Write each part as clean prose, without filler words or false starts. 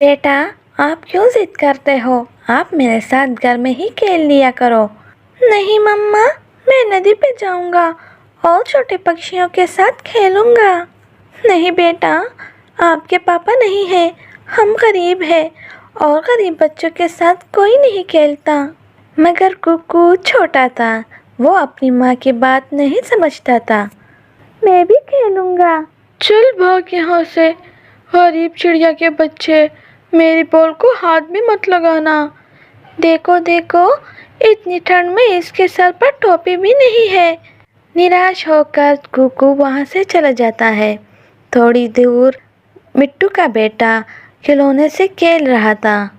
बेटा, आप क्यों जिद करते हो? आप मेरे साथ घर में ही खेल लिया करो। नहीं मम्मा, मैं नदी पे जाऊंगा और छोटे पक्षियों के साथ खेलूंगा। नहीं बेटा, आपके पापा नहीं हैं, हम गरीब हैं और गरीब बच्चों के साथ कोई नहीं खेलता। मगर कुकू छोटा था, वो अपनी माँ की बात नहीं समझता था। मैं भी खेलूंगा। चल भाग यहाँ से, गरीब चिड़िया के बच्चे, मेरी बॉल को हाथ भी मत लगाना। देखो देखो, इतनी ठंड में इसके सर पर टोपी भी नहीं है। निराश होकर कुकू वहाँ से चला जाता है। थोड़ी दूर मिट्टू का बेटा खिलौने से खेल रहा था।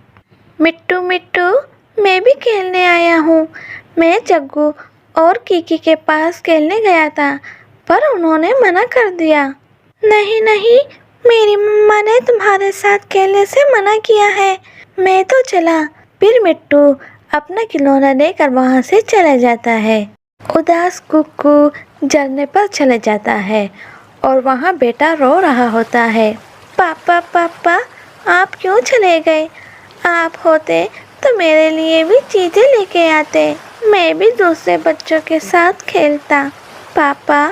मिट्टू मिट्टू, मैं भी खेलने आया हूँ। मैं जग्गू और कीकी के पास खेलने गया था, पर उन्होंने मना कर दिया। नहीं नहीं, मेरी मम्मा ने तुम्हारे साथ खेलने से मना किया है। मैं तो चला। फिर मिट्टू अपना खिलौना लेकर वहाँ से चला जाता है। उदास कुक्कू झरने पर चले जाता है और वहाँ बेटा रो रहा होता है। पापा पापा, आप क्यों चले गए? आप होते तो मेरे लिए भी चीज़ें लेके आते, मैं भी दूसरे बच्चों के साथ खेलता। पापा,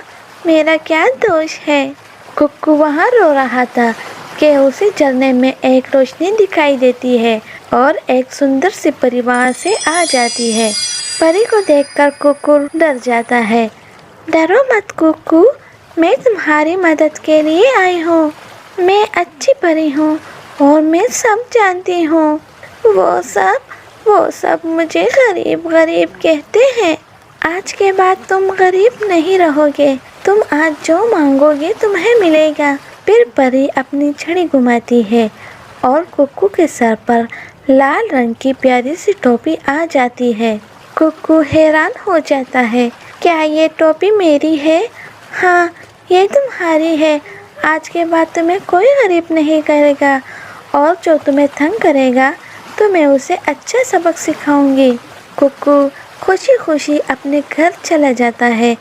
मेरा क्या दोष है? कुक्कू वहाँ रो रहा था कि उसे झरने में एक रोशनी दिखाई देती है और एक सुंदर सी परी वहाँ से आ जाती है। परी को देखकर कुक्कू डर जाता है। डरो मत कुक्कू, मैं तुम्हारी मदद के लिए आई हूँ। मैं अच्छी परी हूँ और मैं सब जानती हूँ। वो सब मुझे गरीब गरीब कहते हैं। आज के बाद तुम गरीब नहीं रहोगे। तुम आज जो मांगोगे तुम्हें मिलेगा। फिर परी अपनी छड़ी घुमाती है और कुक्कू के सर पर लाल रंग की प्यारी सी टोपी आ जाती है। कुक्कू हैरान हो जाता है। क्या ये टोपी मेरी है? हाँ, ये तुम्हारी है। आज के बाद तुम्हें कोई गरीब नहीं करेगा और जो तुम्हें तंग करेगा तो मैं उसे अच्छा सबक सिखाऊंगी। कुक्कू खुशी खुशी अपने घर चला जाता है।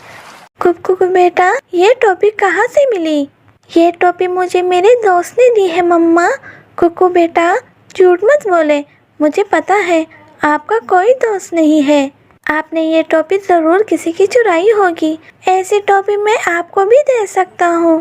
कुक्कू को बेटा, ये टोपी कहाँ से मिली? ये टोपी मुझे मेरे दोस्त ने दी है मम्मा। कुक्कू बेटा, झूठ मत बोले, मुझे पता है आपका कोई दोस्त नहीं है। आपने ये टोपी ज़रूर किसी की चुराई होगी। ऐसी टोपी मैं आपको भी दे सकता हूँ।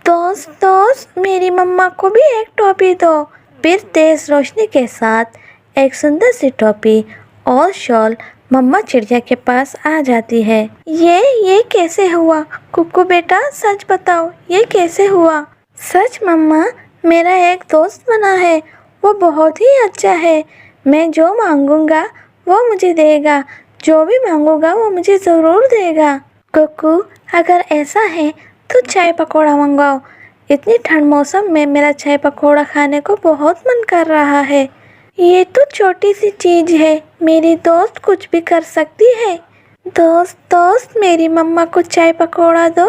दोस्त, मेरी मम्मा को भी एक टोपी दो। फिर तेज रोशनी के साथ एक सुंदर सी टोपी और शॉल मम्मा चिड़िया के पास आ जाती है। ये कैसे हुआ? कुक्कू बेटा, सच बताओ, ये कैसे हुआ? सच मम्मा, मेरा एक दोस्त बना है, वो बहुत ही अच्छा है। मैं जो मांगूंगा वो मुझे देगा, जो भी मांगूंगा वो मुझे ज़रूर देगा। कुक्कू, अगर ऐसा है तो चाय पकौड़ा मंगवाओ। इतनी ठंड मौसम में मेरा चाय पकौड़ा खाने को बहुत मन कर रहा है। ये तो छोटी सी चीज़ है, मेरी दोस्त कुछ भी कर सकती है। दोस्त, मेरी मम्मा को चाय पकौड़ा दो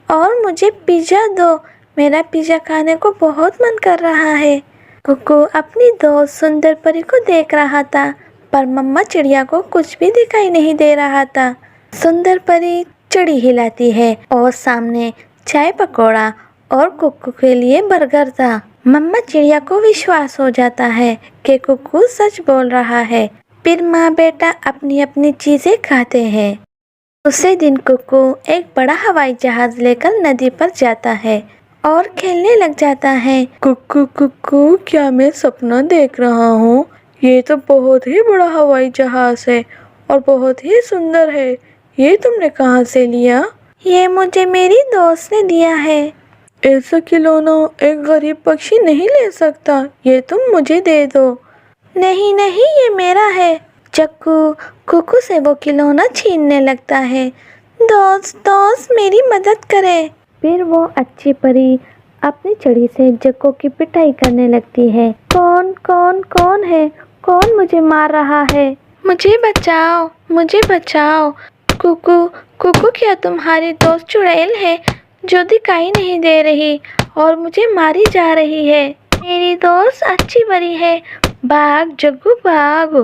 और मुझे पिज़्ज़ा दो। मेरा पिज़्ज़ा खाने को बहुत मन कर रहा है। कुक्कू अपनी दोस्त सुंदर परी को देख रहा था, पर मम्मा चिड़िया को कुछ भी दिखाई नहीं दे रहा था। सुंदर परी चिड़ी हिलाती है और सामने चाय पकौड़ा और कुक्कू के लिए बर्गर था। मम्मा चिड़िया को विश्वास हो जाता है कि कुक्कू सच बोल रहा है। फिर माँ बेटा अपनी अपनी चीजें खाते हैं। दूसरे दिन कुक्कू एक बड़ा हवाई जहाज लेकर नदी पर जाता है और खेलने लग जाता है। कुक्कू, क्या मैं सपना देख रहा हूँ? ये तो बहुत ही बड़ा हवाई जहाज है और बहुत ही सुंदर है। ये तुमने कहाँ से लिया? ये मुझे मेरी दोस्त ने दिया है। ऐसा खिलौना एक गरीब पक्षी नहीं ले सकता, ये तुम मुझे दे दो। नहीं, ये मेरा है। चक्कू कुक्कू से वो खिलौना छीनने लगता है। दोस्त, मेरी मदद करे। फिर वो अच्छी परी अपनी छड़ी से जग्गू की पिटाई करने लगती है। कौन है? कौन मुझे मार रहा है? मुझे बचाओ। कुक्कू, क्या तुम्हारी दोस्त चुड़ैल है जो दिखाई नहीं दे रही और मुझे मारी जा रही है? मेरी दोस्त अच्छी परी है। भाग जग्गू, भाग।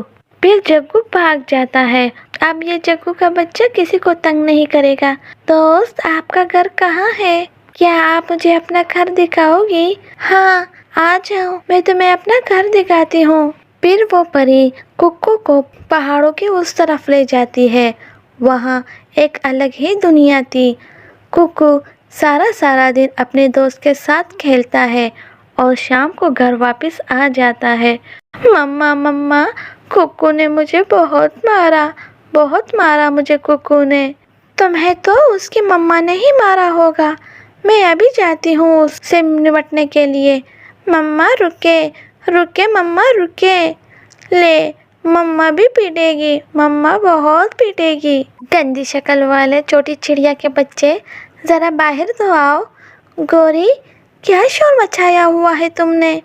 फिर जग्गू भाग जाता है। अब ये जग्गू का बच्चा किसी को तंग नहीं करेगा। दोस्त, आपका घर कहाँ है? क्या आप मुझे अपना घर दिखाओगी? हाँ, आ जाओ, मैं तुम्हें अपना घर दिखाती हूँ। फिर वो परी कुक्कू को पहाड़ों के उस तरफ ले जाती है। वहाँ एक अलग ही दुनिया थी। कुक्कू सारा दिन अपने दोस्त के साथ खेलता है और शाम को घर वापस आ जाता है। मम्मा मम्मा, कुक्कू ने मुझे बहुत मारा मुझे कुक्कू ने। तुम्हें तो उसकी मम्मा ने ही मारा होगा। मैं अभी जाती हूँ उससे निपटने के लिए। मम्मा रुके मम्मा रुके। ले, मम्मा भी पीटेगी, मम्मा बहुत पीटेगी। गंदी शक्ल वाले छोटी चिड़िया के बच्चे, जरा बाहर तो आओ। गौरी, क्या शोर मचाया हुआ है तुमने?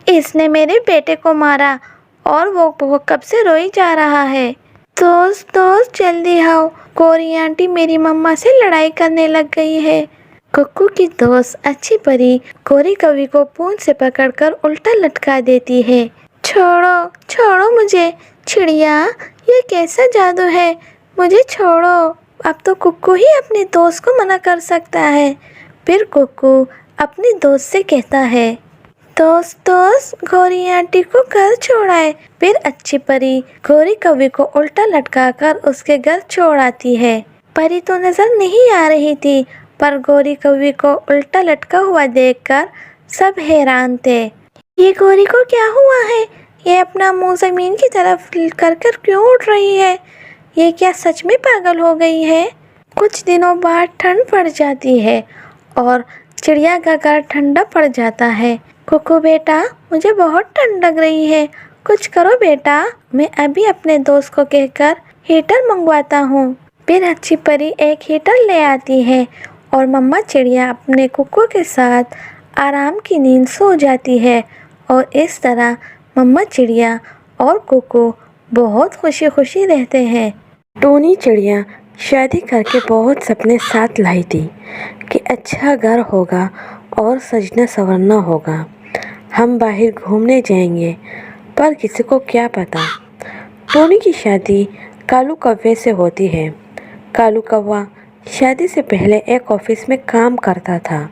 इसने मेरे बेटे को मारा और वो कब से रोई जा रहा है। दोस्त जल्दी आओ, गौरी आंटी मेरी मम्मा से लड़ाई करने लग गई है। कुक्कू की दोस्त अच्छी परी गौरी कौवी को पूंछ से पकड़कर उल्टा लटका देती है। छोड़ो मुझे चिड़िया, ये कैसा जादू है? मुझे छोड़ो। अब तो कुक्कू ही अपने दोस्त को मना कर सकता है। फिर कुक्कू अपनी दोस्त से कहता है, दोस्त गौरी आंटी को घर छोड़ाए। फिर अच्छी परी गौरी कौवी को उल्टा लटकाकर उसके घर छोड़ आती है। परी तो नजर नहीं आ रही थी, पर गौरी कौवी को उल्टा लटका हुआ देखकर सब हैरान थे। ये गौरी को क्या हुआ है? ये अपना मुंह जमीन की तरफ कर क्यों उड़ रही है? ये क्या सच में पागल हो गई है? कुछ दिनों बाद ठंड पड़ जाती है और चिड़िया का घर ठंडा पड़ जाता है। कुक्कू बेटा, मुझे बहुत ठंड लग रही है, कुछ करो बेटा। मैं अभी अपने दोस्त को कहकर हीटर मंगवाता हूँ। फिर अच्छी परी एक हीटर ले आती है और मम्मा चिड़िया अपने कुक्कू के साथ आराम की नींद सो जाती है। और इस तरह मम्मा चिड़िया और कुक्कू बहुत खुशी रहते हैं। टोनी चिड़िया शादी करके बहुत सपने साथ लाई थी कि अच्छा घर होगा और सजना संवरना होगा, हम बाहर घूमने जाएंगे। पर किसी को क्या पता, टोनी की शादी कालू कौवे से होती है। कालू कौवा शादी से पहले एक ऑफिस में काम करता था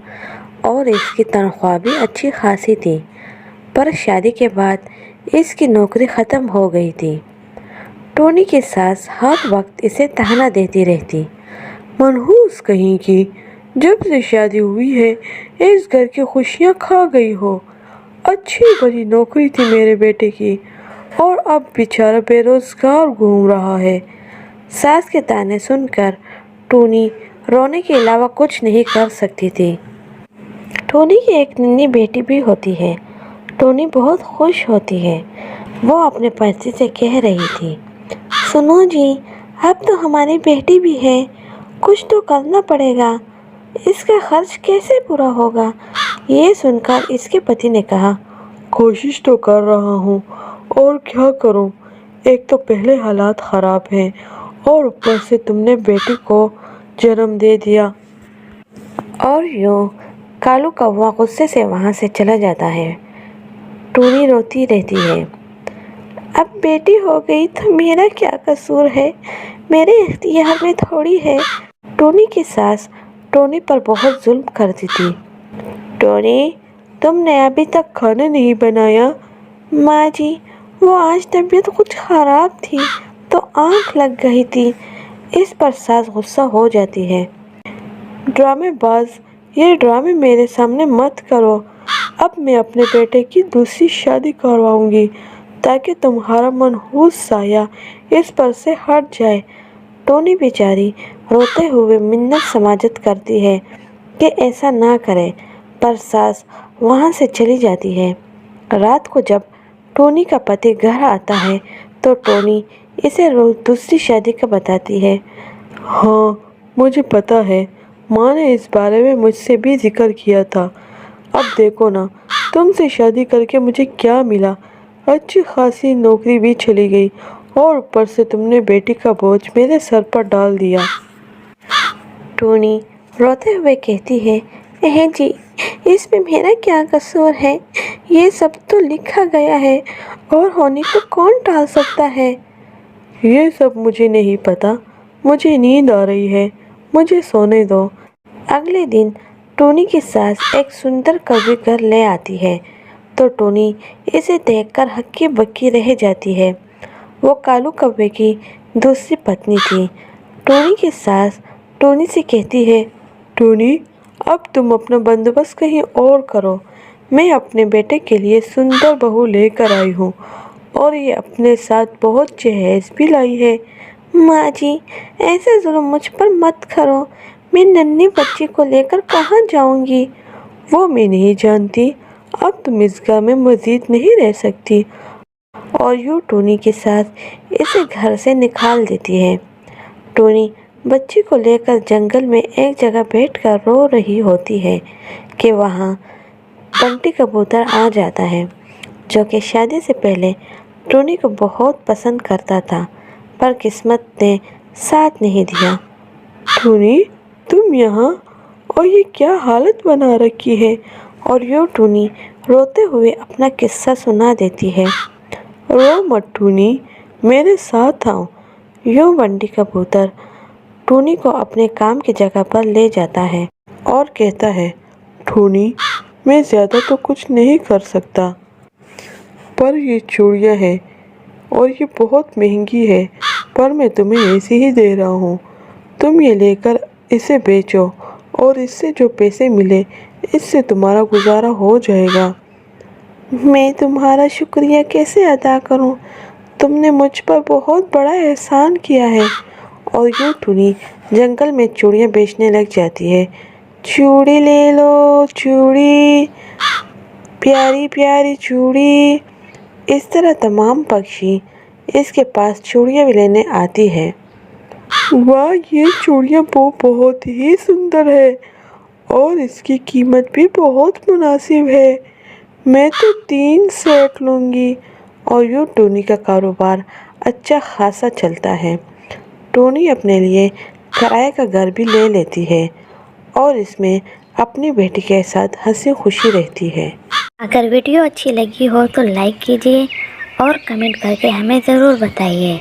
और इसकी तनख्वाह भी अच्छी खासी थी। पर शादी के बाद इसकी नौकरी ख़त्म हो गई थी। टोनी की सास हर वक्त इसे ताना देती रहती, मनहूस कहीं की, जब से शादी हुई है इस घर की खुशियाँ खा गई हो। अच्छी बड़ी नौकरी थी मेरे बेटे की और अब बेचारा बेरोजगार घूम रहा है। सास के ताने सुनकर टोनी रोने के अलावा कुछ नहीं कर सकती थी। टोनी की एक नन्ही बेटी भी होती है। टोनी बहुत खुश होती है। वो अपने पति से कह रही थी, सुनो जी, अब तो हमारी बेटी भी है, कुछ तो करना पड़ेगा, इसका खर्च कैसे पूरा होगा? ये सुनकर इसके पति ने कहा, कोशिश तो कर रहा हूँ और क्या करूँ, एक तो पहले हालात ख़राब हैं और ऊपर से तुमने बेटी को जन्म दे दिया। और यूँ कालू कौवा गुस्से से वहाँ से चला जाता है। टोनी रोती रहती है, अब बेटी हो गई तो मेरा क्या कसूर है, मेरे इख्तियार में थोड़ी है। टोनी की सास टोनी पर बहुत जुल्म करती थी। टोनी, तुमने अभी तक खाना नहीं बनाया? माँ जी, वो आज तबीयत कुछ ख़राब थी तो आँख लग गई थी। इस पर सास गुस्सा हो जाती है, ड्रामेबाज, ये ड्रामे मेरे सामने मत करो। अब मैं अपने बेटे की दूसरी शादी करवाऊंगी ताकि तुम्हारा मनहूस साया इस पर से हट जाए। टोनी बेचारी रोते हुए मिन्नत समाजत करती है कि ऐसा ना करे, पर सास वहाँ से चली जाती है। रात को जब टोनी का पति घर आता है तो टोनी इसे दूसरी शादी का बताती है। हाँ, मुझे पता है, माँ ने इस बारे में मुझसे भी जिक्र किया था। अब देखो ना, तुमसे शादी करके मुझे क्या मिला, अच्छी खासी नौकरी भी चली गई और ऊपर से तुमने बेटी का बोझ मेरे सर पर डाल दिया। टोनी रोते हुए कहती है, जी, इसमें मेरा क्या कसूर है? ये सब तो लिखा गया है और होने को कौन टाल सकता है? ये सब मुझे नहीं पता, मुझे नींद आ रही है, मुझे सोने दो। अगले दिन टोनी की सास एक सुंदर कौवे घर ले आती है। تو ٹونی اسے دیکھ کر ہکی بکی رہ جاتی ہے۔ وہ کالو کوے کی دوسری پتنی تھی۔ ٹونی کی ساس ٹونی سے کہتی ہے، ٹونی اب تم اپنا بندوبست کہیں اور کرو، میں اپنے بیٹے کے لیے سندر بہو لے کر آئی ہوں اور یہ اپنے ساتھ بہت جہیز بھی لائی ہے۔ ماں جی ایسے ظلم مجھ پر مت کرو، میں ننھی بچی کو لے کر کہاں جاؤں گی؟ وہ میں نہیں جانتی، اب تم اس گھر میں مزید نہیں رہ سکتی، اور یوں ٹونی کے ساتھ اسے گھر سے نکال دیتی ہے۔ ٹونی بچی کو لے کر جنگل میں ایک جگہ بیٹھ کر رو رہی ہوتی ہے کہ وہاں بنٹی کبوتر آ جاتا ہے، جو کہ شادی سے پہلے ٹونی کو بہت پسند کرتا تھا، پر قسمت نے ساتھ نہیں دیا۔ ٹونی تم یہاں، اور یہ کیا حالت بنا رکھی ہے؟ اور یوں ٹونی روتے ہوئے اپنا قصہ سنا دیتی ہے۔ رو مت ٹونی، میرے ساتھ آؤ۔ یوں بنٹی کبوتر ٹونی کو اپنے کام کی جگہ پر لے جاتا ہے اور کہتا ہے، ٹونی میں زیادہ تو کچھ نہیں کر سکتا، پر یہ چوڑیاں ہیں اور یہ بہت مہنگی ہے، پر میں تمہیں ایسے ہی دے رہا ہوں، تم یہ لے کر اسے بیچو اور اس سے جو پیسے ملے اس سے تمہارا گزارا ہو جائے گا۔ میں تمہارا شکریہ کیسے ادا کروں؟ تم نے مجھ پر بہت بڑا احسان کیا ہے۔ اور یوں ٹونی جنگل میں چوڑیاں بیچنے لگ جاتی ہے۔ چوڑی لے لو چوڑی، پیاری پیاری چوڑی۔ اس طرح تمام پکشی اس کے پاس چوڑیاں لینے آتی ہے۔ واہ یہ چوڑیاں بہت ہی سندر ہے اور اس کی قیمت بھی بہت مناسب ہے، میں تو 3 سیٹ لوں گی۔ اور یوں ٹونی کا کاروبار اچھا خاصا چلتا ہے۔ ٹونی اپنے لیے کرائے کا گھر بھی لے لیتی ہے اور اس میں اپنی بیٹی کے ساتھ ہنسی خوشی رہتی ہے۔ اگر ویڈیو اچھی لگی ہو تو لائک کیجیے اور کمنٹ کر کے ہمیں ضرور بتائیے۔